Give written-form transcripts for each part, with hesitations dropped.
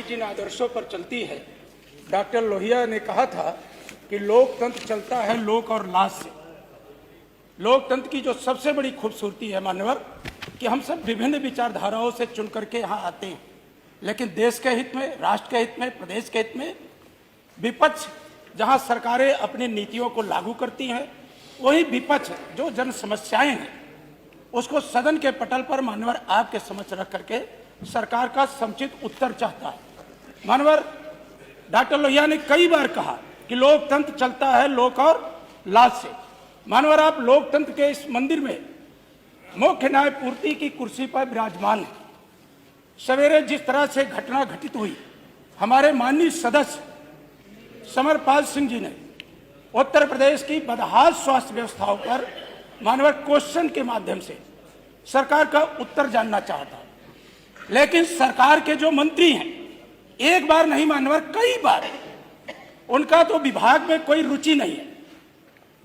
जिन आदर्शों पर चलती है, डॉक्टर लोहिया ने कहा था कि लोकतंत्र चलता है लोक और लाज से। लोकतंत्र की जो सबसे बड़ी खूबसूरती है मान्यवर, कि हम सब विभिन्न विचारधाराओं से चुन करके यहाँ आते हैं, लेकिन देश के हित में, राष्ट्र के हित में, प्रदेश के हित में विपक्ष जहाँ सरकारें अपनी नीतियों को लागू करती हैं, वही विपक्ष जो जन समस्याएं हैं उसको सदन के पटल पर मान्यवर आपके समक्ष रख करके सरकार का समुचित उत्तर चाहता है। मान्यवर डॉक्टर लोहिया ने कई बार कहा कि लोकतंत्र चलता है लोक और लाज से। मान्यवर आप लोकतंत्र के इस मंदिर में मुख्य न्यायपूर्ति की कुर्सी पर विराजमान है। सवेरे जिस तरह से घटना घटित हुई, हमारे माननीय सदस्य समरपाल सिंह जी ने उत्तर प्रदेश की बदहाल स्वास्थ्य व्यवस्थाओं पर मानवर क्वेश्चन के माध्यम से सरकार का उत्तर जानना चाहता, लेकिन सरकार के जो मंत्री हैं एक बार नहीं मानवर कई बार, उनका तो विभाग में कोई रुचि नहीं है।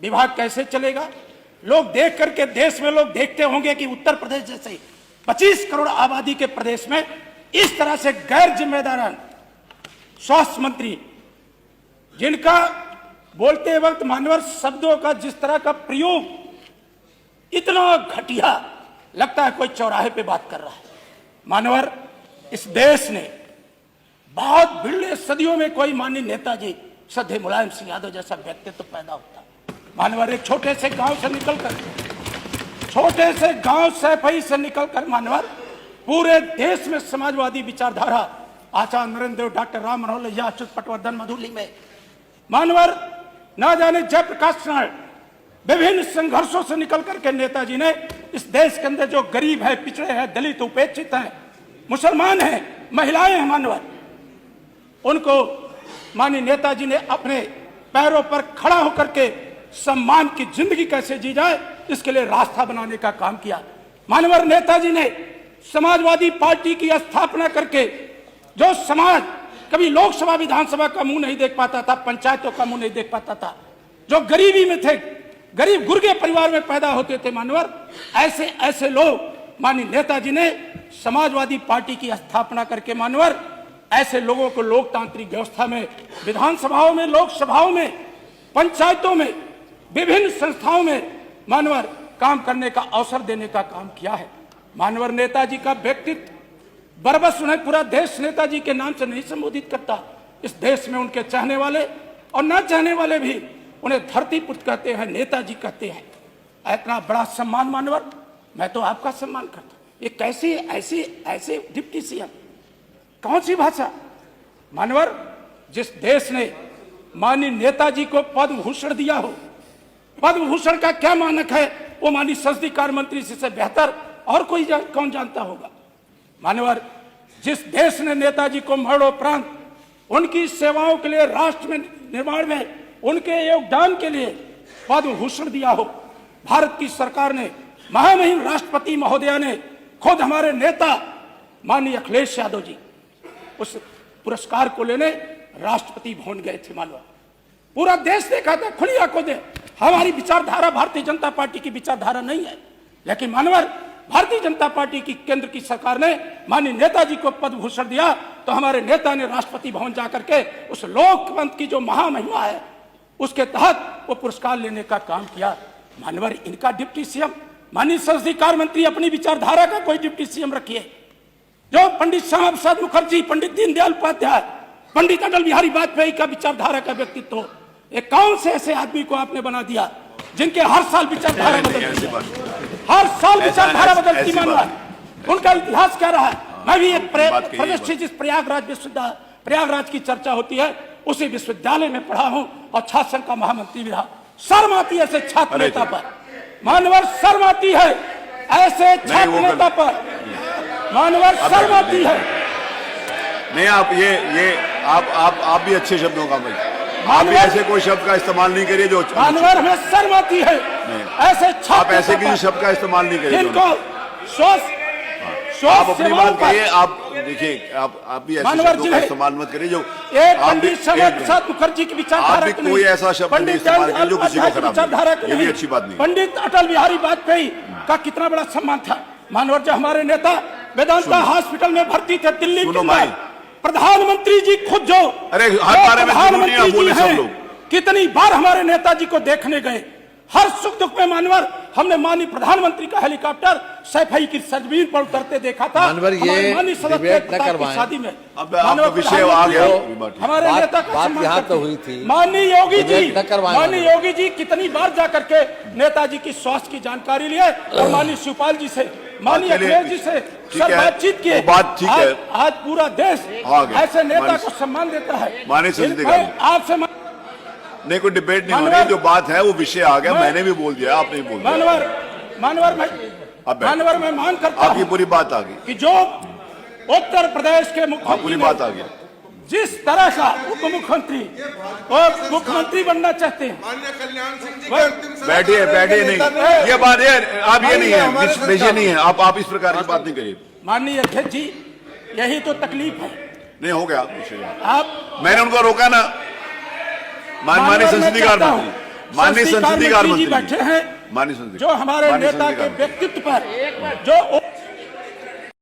विभाग कैसे चलेगा? लोग देख करके, देश में लोग देखते होंगे कि उत्तर प्रदेश जैसे 25 करोड़ आबादी के प्रदेश में इस तरह से गैर जिम्मेदारान स्वास्थ्य मंत्री, जिनका बोलते वक्त मानवर शब्दों का जिस तरह का प्रयोग इतना घटिया लगता है कोई चौराहे पे बात कर रहा है। मानवर इस देश ने बहुत बिरले सदियों में कोई माननीय नेताजी श्रद्धेय मुलायम सिंह यादव जैसा व्यक्तित्व तो पैदा होता। मानवर एक छोटे से गांव से निकलकर, छोटे से गांव सैफई से निकलकर मानवर पूरे देश में समाजवादी विचारधारा आचार्य नरेंद्र देव, डॉक्टर राम मनोहर लोहिया, अच्युत पटवर्धन, मधुली में मानवर ना जाने जयप्रकाश नारायण, विभिन्न संघर्षों से निकल करके नेताजी ने इस देश के अंदर जो गरीब है, पिछड़े हैं, दलित, उपेक्षित हैं, मुसलमान हैं, महिलाएं हैं मानवर, उनको माननीय नेताजी ने अपने पैरों पर खड़ा होकर के सम्मान की जिंदगी कैसे जी जाए इसके लिए रास्ता बनाने का काम किया। मानवर नेताजी ने समाजवादी पार्टी की स्थापना करके जो समाज कभी लोकसभा विधानसभा का मुंह नहीं देख पाता था, पंचायतों का मुंह नहीं देख पाता था, जो गरीबी में थे, गरीब गुर्गे परिवार में पैदा होते थे मानवर, ऐसे ऐसे लोग माननीय नेताजी ने समाजवादी पार्टी की स्थापना करके मानवर ऐसे लोगों को लोकतांत्रिक व्यवस्था में, विधानसभाओं में, लोकसभाओं में, पंचायतों में, विभिन्न संस्थाओं में मानवर काम करने का अवसर देने का काम किया है। मानवर नेताजी का व्यक्तित्व बरबस उन्हें पूरा देश नेताजी के नाम से नहीं संबोधित करता। इस देश में उनके चाहने वाले और न चाहने वाले भी उन्हें धरती पुत्र कहते हैं, नेताजी कहते हैं। इतना बड़ा सम्मान मानवर, मैं तो आपका सम्मान करता। ये कैसी ऐसे डिप्टी सीएम, कौन सी भाषा मानवर? जिस देश ने माननीय नेताजी को पद्म भूषण दिया हो, पद्म भूषण का क्या मानक है वो माननीय संसदीय कार्य मंत्री से बेहतर और कोई कौन जानता होगा। मानवर जिस देश ने नेताजी को मरणोपरांत उनकी सेवाओं के लिए, राष्ट्र में निर्माण में उनके योगदान के लिए पद्म भूषण दिया हो, भारत की सरकार ने, महामहिम राष्ट्रपति महोदया ने, खुद हमारे नेता माननीय अखिलेश यादव जी उस पुरस्कार को लेने राष्ट्रपति भवन गए थे। मानव पूरा देश देखा था, खुली आंखों से। हमारी विचारधारा भारतीय जनता पार्टी की विचारधारा नहीं है, लेकिन मानवर भारतीय जनता पार्टी की केंद्र की सरकार ने माननीय नेताजी को पद्म भूषण दिया तो हमारे नेता ने राष्ट्रपति भवन जाकर के उस लोकतंत्र की जो महामहिमा है उसके तहत वो पुरस्कार लेने का काम किया। मानवर इनका डिप्टी सीएम, माननीय संसदीय कार्य मंत्री अपनी विचारधारा का कोई डिप्टी सीएम रखिए। जो पंडित श्यामा प्रसाद मुखर्जी, पंडित दीनदयाल उपाध्याय, पंडित अटल बिहारी वाजपेयी का विचारधारा का व्यक्तित्व हो, एक कौन से ऐसे आदमी को आपने बना दिया जिनके हर साल विचारधारा बदलती है, हर साल विचारधारा बदलती। मानवर उनका इतिहास क्या रहा है? मैं भी एक प्रतिष्ठित जिस प्रयागराज की चर्चा होती है उसी विश्वविद्यालय में पढ़ा हूं और छात्र संघ का महामंत्री भी रहा। शर्म आती है ऐसे छात्र नेता पर मानवर, शर्म आती है ऐसे छात्र नेता पर मानवर, शर्म आती है। नहीं आप भी अच्छे शब्दों का भाई, आप भी ऐसे कोई शब्द का इस्तेमाल नहीं करिए जो मानवर हमें शर्म आती है ऐसे छात्र, आप ऐसे किसी शब्द का इस्तेमाल नहीं करिए जिनको आप अपनी बात करिए। आप देखिए, आप भी ऐसे शब्दों का इस्तेमाल मत करिए जो पंडित श्यामा प्रसाद मुखर्जी की विचारधारा, आप भी कोई ऐसा शब्द नहीं इस्तेमाल करिए जो किसी को खराब, ये भी अच्छी बात नहीं। पंडित अटल बिहारी वाजपेयी का कितना बड़ा सम्मान था मानवर, जो हमारे नेता वेदांता हॉस्पिटल में भर्ती थे दिल्ली के अंदर, प्रधानमंत्री जी खुद जो अरे हर बारे में जरूरी है, बोले सब लोग। कितनी बार हमारे नेताजी को देखने गए, हर सुख दुख में मानवर हमने माननीय प्रधानमंत्री का हेलीकॉप्टर सैफई की सरजमीन पर उतरते देखा था। मानवर, ये हमारे माननीय सदस्य डिबेट न की करवाएं। शादी में अब आपका विषय आ गया। हमारे नेता का बात सम्मान यहाँ करते तो हैं। हुई थी। माननीय योगी जी, डिबेट न करवाएं। माननीय योगी जी कितनी बार जाकर के नेताजी की स्वास्थ्य की जानकारी लिए और माननीय शिवपाल जी से, माननीय अखिलेश जी से सब बातचीत किए। बात ठीक है। आज पूरा देश ऐसे नेता को सम्मान देता है। माननीय संसदीय आपसे नहीं, कोई डिबेट नहीं हो रही, जो बात है वो विषय आ गया। मैंने भी बोल दिया, आपने भी बोल दिया। मानवर मैं मांग करता आपकी पूरी बात आ गई कि जो उत्तर प्रदेश के पूरी मुख्यमंत्री बात आ गई। जिस तरह का उप मुख्यमंत्री और मुख्यमंत्री बनना चाहते हैं, बैठिए बैठिए, नहीं ये बात है, आप ये नहीं है, विषय नहीं है, आप इस प्रकार की बात नहीं करिए। माननीय अध्यक्ष जी, यही तो तकलीफ है। नहीं हो गया विषय, आप मैंने उनको रोका ना। माननीय संसदीय कार्य मंत्री, माननीय संसदीय कार्य बैठे मंत्री, हैं माननीय संसदीय जो हमारे नेता के व्यक्तित्व पर जो